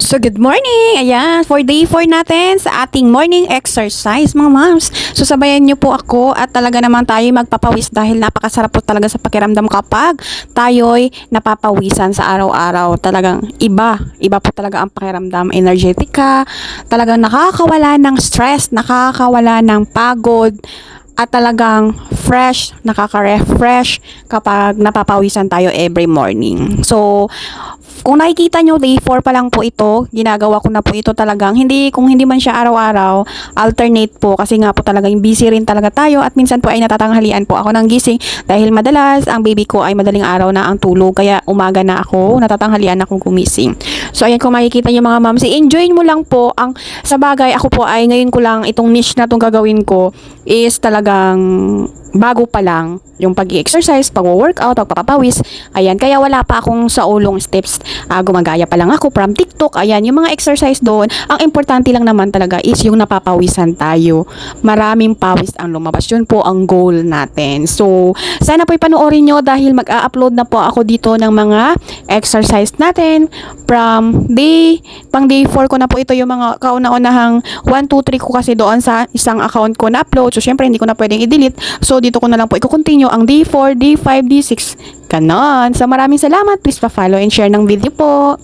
So good morning! Ayan, for day 4 natin sa ating morning exercise mga moms. So sabayan niyo po ako at talaga naman tayo magpapawis dahil napakasarap po talaga sa pakiramdam kapag tayo'y napapawisan sa araw-araw. Talagang iba po talaga ang pakiramdam. Energetic ka, talagang nakakawala ng stress, nakakawala ng pagod, at talagang fresh, nakaka-refresh kapag napapawisan tayo every morning. So, kung nakikita nyo, day 4 pa lang po ito. Ginagawa ko na po ito talagang. Kung hindi man siya araw-araw, alternate po. Kasi nga po talagang busy rin talaga tayo. At minsan po ay natatanghalian po ako ng gising. Dahil madalas, ang baby ko ay madaling araw na ang tulog. Kaya umaga na ako, natatanghalian akong gumising. So, ayan, kung makikita nyo mga moms, enjoy mo lang po. Sa bagay, ako po ay ngayon ko lang itong niche na itong gagawin ko is talagang bago pa lang yung pag-i-exercise, pag-workout, pagpapawis. Ayan, kaya wala pa akong sa ulong steps. Gumagaya pa lang ako from TikTok. Ayan, yung mga exercise doon, ang importante lang naman talaga is yung napapawisan tayo. Maraming pawis ang lumabas. Yun po ang goal natin. So, sana po ipanoorin nyo dahil mag-a-upload na po ako dito ng mga exercise natin from pang day 4 ko na po ito yung mga kauna-unahang 1, 2, 3 ko kasi doon sa isang account ko na upload. So, syempre, hindi ko na pwedeng i-delete. So, dito ko na lang po i-continue ang day 4, day 5, day 6. Ganon. So, maraming salamat. Please pa-follow and share ng video po.